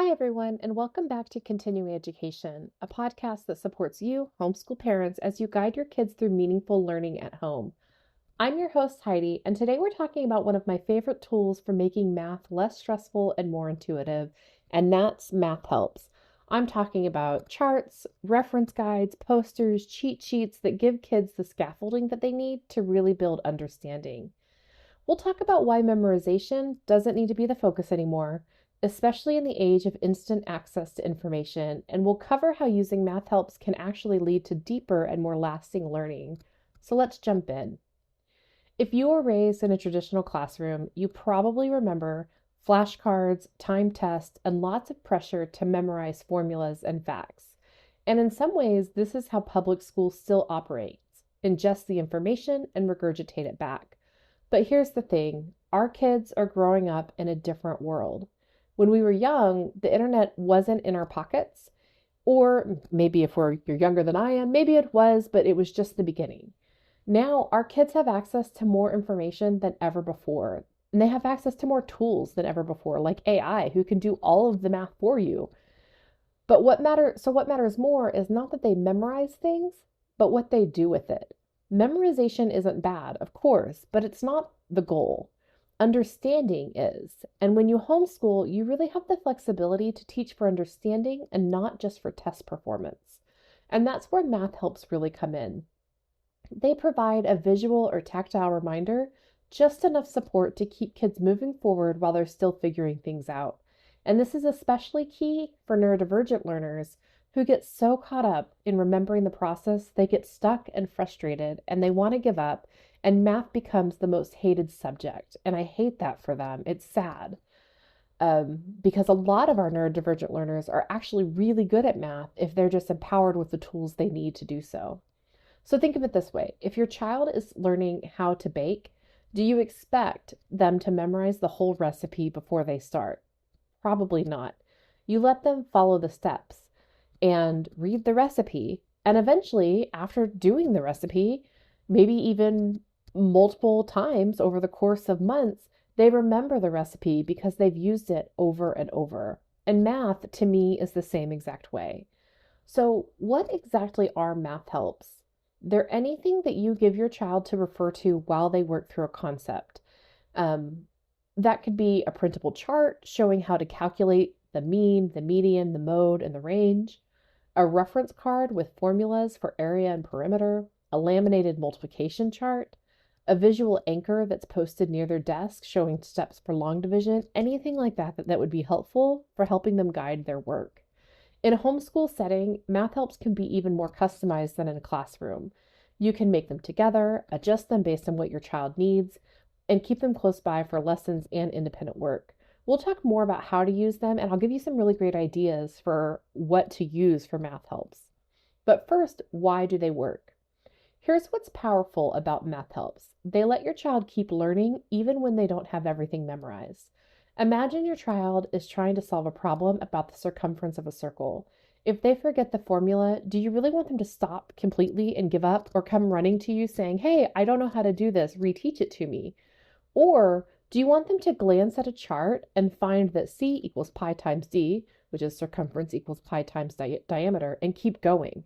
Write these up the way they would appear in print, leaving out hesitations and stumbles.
Hi, everyone, and welcome back to Continuing Education, a podcast that supports you, homeschool parents, as you guide your kids through meaningful learning at home. I'm your host, Heidi, and today we're talking about one of my favorite tools for making math less stressful and more intuitive, and that's Math Helps. I'm talking about charts, reference guides, posters, cheat sheets that give kids the scaffolding that they need to really build understanding. We'll talk about why memorization doesn't need to be the focus anymore, especially in the age of instant access to information, and we'll cover how using math helps can actually lead to deeper and more lasting learning. So let's jump in. If you were raised in a traditional classroom, you probably remember flashcards, time tests, and lots of pressure to memorize formulas and facts. And in some ways, this is how public school still operates: ingest the information and regurgitate it back. But here's the thing, our kids are growing up in a different world. When we were young, the internet wasn't in our pockets, or maybe if you're younger than I am, maybe it was, but it was just the beginning. Now, our kids have access to more information than ever before, and they have access to more tools than ever before, like AI, who can do all of the math for you. But what matters more is not that they memorize things, but what they do with it. Memorization isn't bad, of course, but it's not the goal. Understanding is. And when you homeschool, you really have the flexibility to teach for understanding and not just for test performance. And that's where math helps really come in. They provide a visual or tactile reminder, just enough support to keep kids moving forward while they're still figuring things out. And this is especially key for neurodivergent learners who get so caught up in remembering the process, they get stuck and frustrated and they want to give up, and math becomes the most hated subject. And I hate that for them. It's sad. Because a lot of our neurodivergent learners are actually really good at math if they're just empowered with the tools they need to do so. So think of it this way. If your child is learning how to bake, do you expect them to memorize the whole recipe before they start? Probably not. You let them follow the steps and read the recipe. And eventually, after doing the recipe, maybe even multiple times over the course of months, they remember the recipe because they've used it over and over. And math, to me, is the same exact way. So, what exactly are math helps? They're anything that you give your child to refer to while they work through a concept. Um, that could be a printable chart showing how to calculate the mean, the median, the mode, and the range, a reference card with formulas for area and perimeter, a laminated multiplication chart, a visual anchor that's posted near their desk showing steps for long division, anything like that would be helpful for helping them guide their work. In a homeschool setting, math helps can be even more customized than in a classroom. You can make them together, adjust them based on what your child needs, and keep them close by for lessons and independent work. We'll talk more about how to use them, and I'll give you some really great ideas for what to use for math helps. But first, why do they work? Here's what's powerful about math helps. They let your child keep learning even when they don't have everything memorized. Imagine your child is trying to solve a problem about the circumference of a circle. If they forget the formula, do you really want them to stop completely and give up, or come running to you saying, "Hey, I don't know how to do this, reteach it to me"? Or do you want them to glance at a chart and find that c equals pi times d, which is circumference equals pi times diameter, and keep going?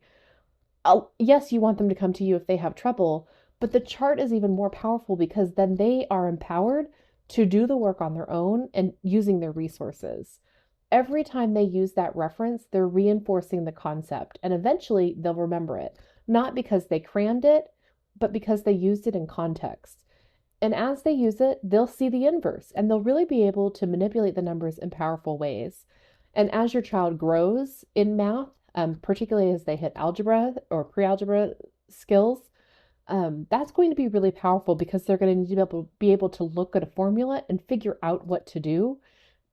Yes, you want them to come to you if they have trouble, but the chart is even more powerful because then they are empowered to do the work on their own and using their resources. Every time they use that reference, they're reinforcing the concept, and eventually they'll remember it, not because they crammed it, but because they used it in context. And as they use it, they'll see the inverse and they'll really be able to manipulate the numbers in powerful ways. And as your child grows in math, particularly as they hit algebra or pre-algebra skills, that's going to be really powerful because they're going to need to be able to look at a formula and figure out what to do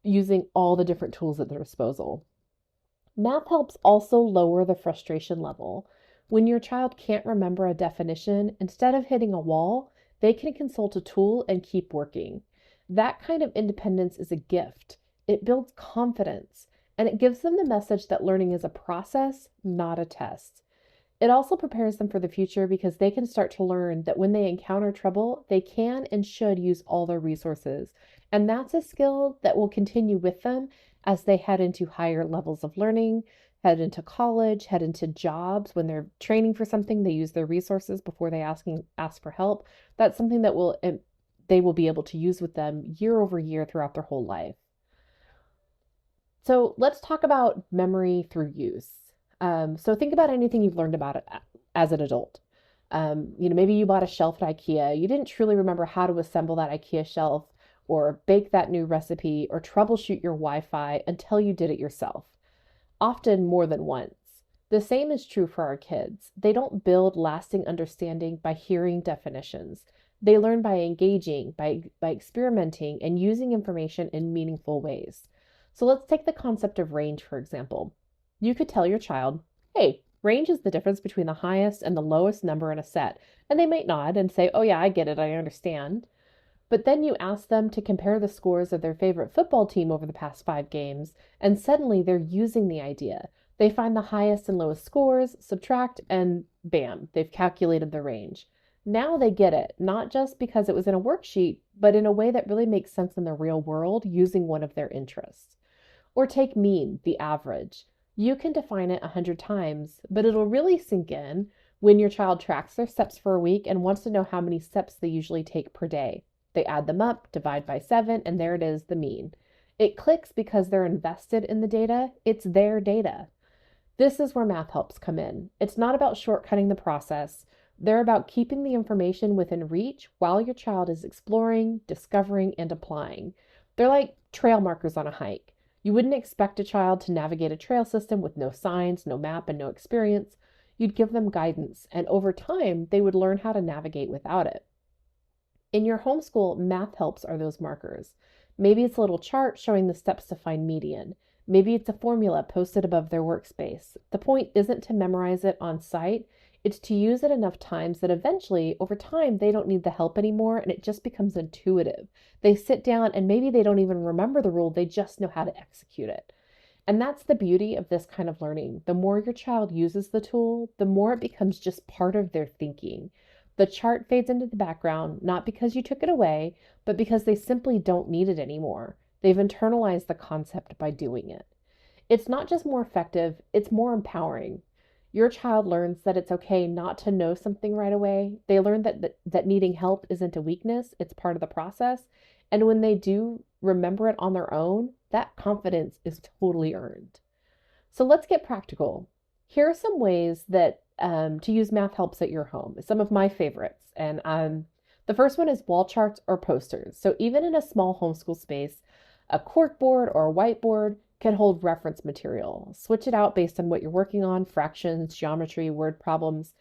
using all the different tools at their disposal. Math helps also lower the frustration level. When your child can't remember a definition, instead of hitting a wall, they can consult a tool and keep working. That kind of independence is a gift. It builds confidence, and it gives them the message that learning is a process, not a test. It also prepares them for the future because they can start to learn that when they encounter trouble, they can and should use all their resources And that's a skill that will continue with them as they head into higher levels of learning, head into college, head into jobs. When they're training for something, they use their resources before they ask for help. That's something that they will be able to use with them year over year throughout their whole life. So let's talk about memory through use. So think about anything you've learned about it as an adult. Maybe you bought a shelf at IKEA. You didn't truly remember how to assemble that IKEA shelf or bake that new recipe or troubleshoot your Wi-Fi until you did it yourself, often more than once. The same is true for our kids. They don't build lasting understanding by hearing definitions. They learn by engaging, by experimenting, and using information in meaningful ways. So let's take the concept of range, for example. You could tell your child, hey, range is the difference between the highest and the lowest number in a set. And they might nod and say, oh yeah, I get it, I understand. But then you ask them to compare the scores of their favorite football team over the past 5 games, and suddenly they're using the idea. They find the highest and lowest scores, subtract, and bam, they've calculated the range. Now they get it, not just because it was in a worksheet, but in a way that really makes sense in the real world using one of their interests. Or take mean, the average. You can define it 100 times, but it'll really sink in when your child tracks their steps for a week and wants to know how many steps they usually take per day. They add them up, divide by 7, and there it is, the mean. It clicks because they're invested in the data. It's their data. This is where math helps come in. It's not about shortcutting the process. They're about keeping the information within reach while your child is exploring, discovering, and applying. They're like trail markers on a hike. You wouldn't expect a child to navigate a trail system with no signs, no map, and no experience. You'd give them guidance, and over time, they would learn how to navigate without it. In your homeschool, math helps are those markers. Maybe it's a little chart showing the steps to find median. Maybe it's a formula posted above their workspace. The point isn't to memorize it on site, it's to use it enough times that eventually, over time, they don't need the help anymore and it just becomes intuitive. They sit down and maybe they don't even remember the rule, they just know how to execute it. And that's the beauty of this kind of learning. The more your child uses the tool, the more it becomes just part of their thinking. The chart fades into the background, not because you took it away, but because they simply don't need it anymore. They've internalized the concept by doing it. It's not just more effective, it's more empowering. Your child learns that it's okay not to know something right away. They learn that needing help isn't a weakness, it's part of the process. And when they do remember it on their own, that confidence is totally earned. So let's get practical. Here are some ways that to use math helps at your home. Some of my favorites. And the first one is wall charts or posters. So even in a small homeschool space, a corkboard or a whiteboard can hold reference material. Switch it out based on what you're working on, fractions, geometry, word problems.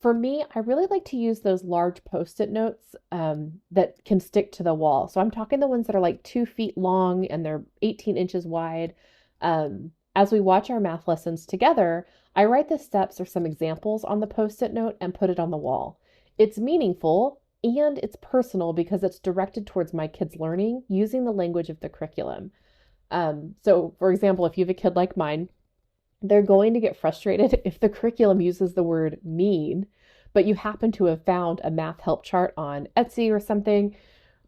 For me, I really like to use those large post-it notes that can stick to the wall. So I'm talking the ones that are like 2 feet long and they're 18 inches wide. As we watch our math lessons together, I write the steps or some examples on the post-it note and put it on the wall. It's meaningful and it's personal because it's directed towards my kids' learning using the language of the curriculum. So for example, if you have a kid like mine, they're going to get frustrated if the curriculum uses the word mean, but you happen to have found a math help chart on Etsy or something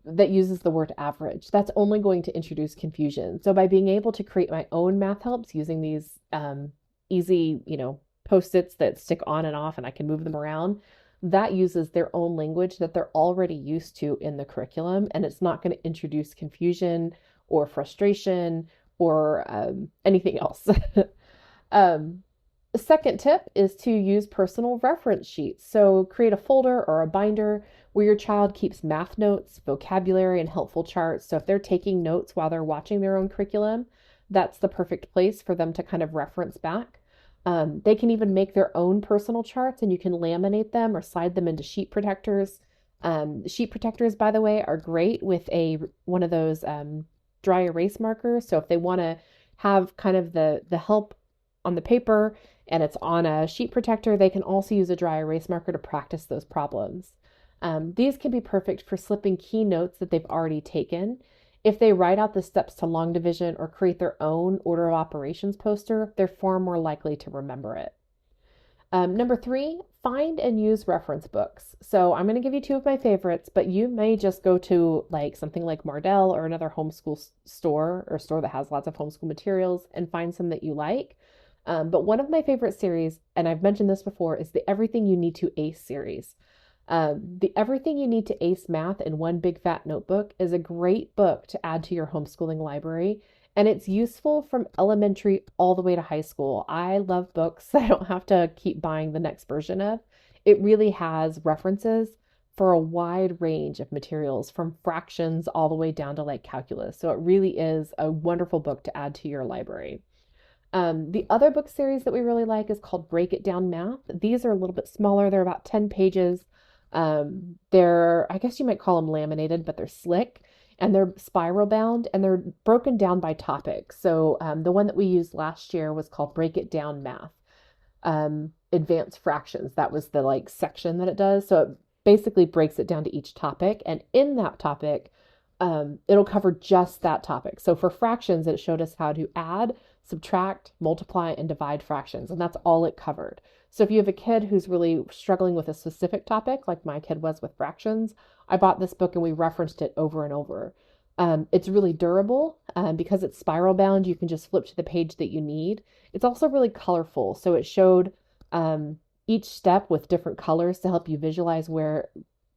that uses the word average. That's only going to introduce confusion. So by being able to create my own math helps using these easy, post-its that stick on and off and I can move them around, that uses their own language that they're already used to in the curriculum, and it's not going to introduce confusion or frustration or anything else. The second tip is to use personal reference sheets. So create a folder or a binder where your child keeps math notes, vocabulary, and helpful charts. So if they're taking notes while they're watching their own curriculum, that's the perfect place for them to kind of reference back. They can even make their own personal charts and you can laminate them or slide them into sheet protectors. Sheet protectors, by the way, are great with one of those dry erase markers. So if they want to have kind of the help on the paper and it's on a sheet protector, they can also use a dry erase marker to practice those problems. These can be perfect for slipping key notes that they've already taken. If they write out the steps to long division or create their own order of operations poster, they're far more likely to remember it. Number three, find and use reference books. So I'm going to give you two of my favorites, but you may just go to like something like Mardell or another homeschool store or store that has lots of homeschool materials and find some that you like. But one of my favorite series, and I've mentioned this before, is the Everything You Need to Ace series. The Everything You Need to Ace Math in One Big Fat Notebook is a great book to add to your homeschooling library, and it's useful from elementary all the way to high school. I love books I don't have to keep buying the next version of. It really has references for a wide range of materials from fractions all the way down to like calculus. So it really is a wonderful book to add to your library. The other book series that we really like is called Break It Down Math. These are a little bit smaller. They're about 10 pages. I guess you might call them laminated, but they're slick and they're spiral bound and they're broken down by topic. So the one that we used last year was called Break It Down Math, Advanced Fractions. That was the like section that it does. So it basically breaks it down to each topic. And in that topic, it'll cover just that topic. So for fractions, it showed us how to add, subtract, multiply, and divide fractions. And that's all it covered. So if you have a kid who's really struggling with a specific topic, like my kid was with fractions, I bought this book and we referenced it over and over. It's really durable because it's spiral bound. You can just flip to the page that you need. It's also really colorful. So it showed each step with different colors to help you visualize where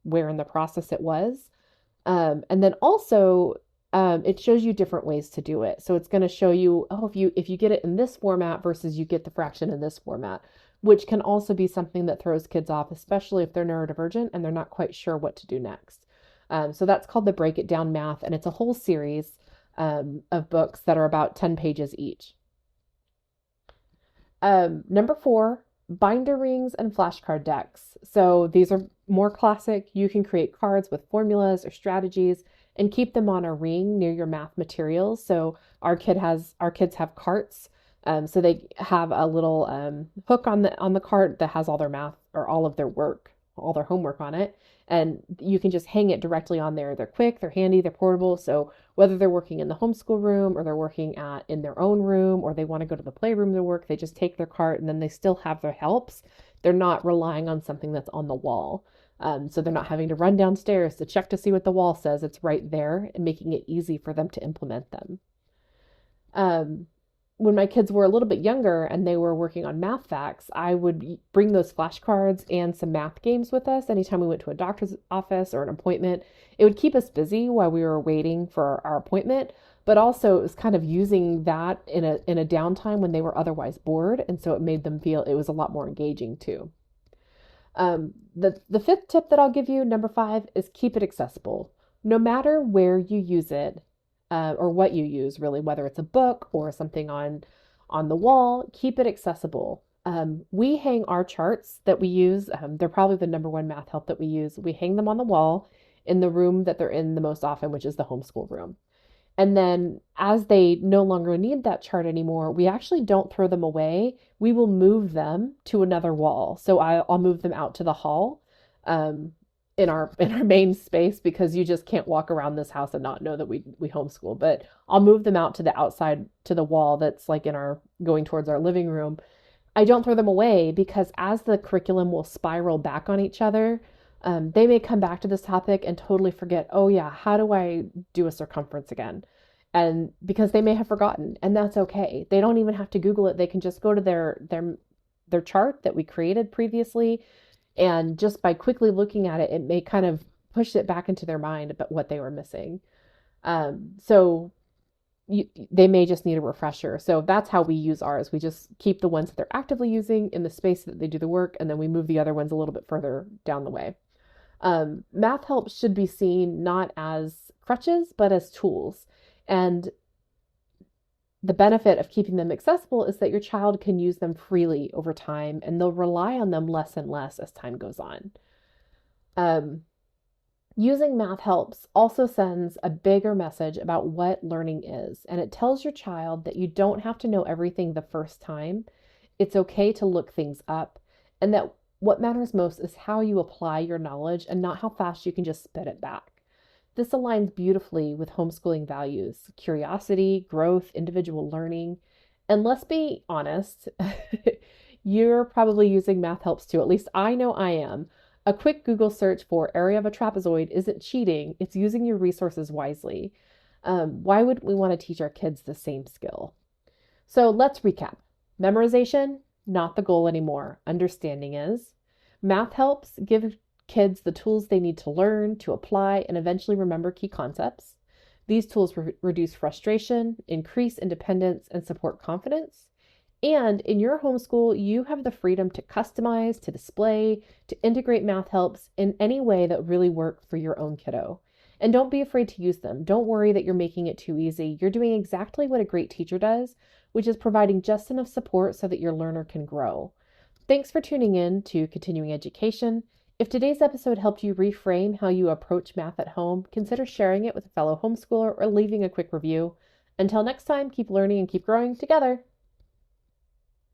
in the process it was. And then also it shows you different ways to do it. So it's going to show you, oh, if you get it in this format versus you get the fraction in this format, which can also be something that throws kids off, especially if they're neurodivergent and they're not quite sure what to do next. So that's called the Break It Down Math, and it's a whole series of books that are about 10 pages each. Number four, binder rings and flashcard decks. So these are more classic. You can create cards with formulas or strategies and keep them on a ring near your math materials. So our kids have carts. So they have a little hook on the cart that has all their math or all of their work, all their homework on it. And you can just hang it directly on there. They're quick, they're handy, they're portable. So whether they're working in the homeschool room or they're working in their own room or they want to go to the playroom to work, they just take their cart and then they still have their helps. They're not relying on something that's on the wall. So they're not having to run downstairs to check to see what the wall says. It's right there and making it easy for them to implement them. When my kids were a little bit younger and they were working on math facts, I would bring those flashcards and some math games with us anytime we went to a doctor's office or an appointment. It would keep us busy while we were waiting for our appointment, but also it was kind of using that in a downtime when they were otherwise bored, and so it made them feel it was a lot more engaging too. The fifth tip that I'll give you, number five, is keep it accessible. No matter where you use it, or what you use, really, whether it's a book or something on the wall, keep it accessible. We hang our charts that we use. They're probably the number one math help that we use. We hang them on the wall in the room that they're in the most often, which is the homeschool room. And then as they no longer need that chart anymore, we actually don't throw them away. We will move them to another wall. So I'll move them out to the hall in our main space because you just can't walk around this house and not know that we homeschool. But I'll move them out to the outside to the wall that's like going towards our living room. I don't throw them away because as the curriculum will spiral back on each other, they may come back to this topic and totally forget, oh yeah, how do I do a circumference again? And because they may have forgotten, and that's okay. They don't even have to Google it. They can just go to their chart that we created previously, and just by quickly looking at it, it may kind of push it back into their mind about what they were missing. So they may just need a refresher. So that's how we use ours. We just keep the ones that they're actively using in the space that they do the work, and then we move the other ones a little bit further down the way. Math help should be seen not as crutches, but as tools. And the benefit of keeping them accessible is that your child can use them freely over time, and they'll rely on them less and less as time goes on. Using math helps also sends a bigger message about what learning is, and it tells your child that you don't have to know everything the first time. It's okay to look things up, and that what matters most is how you apply your knowledge and not how fast you can just spit it back. This aligns beautifully with homeschooling values: curiosity, growth, individual learning. And let's be honest, You're probably using math helps too. At least I know I am. A quick Google search for area of a trapezoid isn't cheating, it's using your resources wisely. Why would we want to teach our kids the same skill? So let's recap. Memorization, not the goal anymore. Understanding is. Math helps give kids the tools they need to learn, to apply, and eventually remember key concepts. These tools reduce frustration, increase independence, and support confidence. And in your homeschool, you have the freedom to customize, to display, to integrate math helps in any way that really work for your own kiddo. And don't be afraid to use them. Don't worry that you're making it too easy. You're doing exactly what a great teacher does, which is providing just enough support so that your learner can grow. Thanks for tuning in to Continuing Education. If today's episode helped you reframe how you approach math at home, consider sharing it with a fellow homeschooler or leaving a quick review. Until next time, keep learning and keep growing together.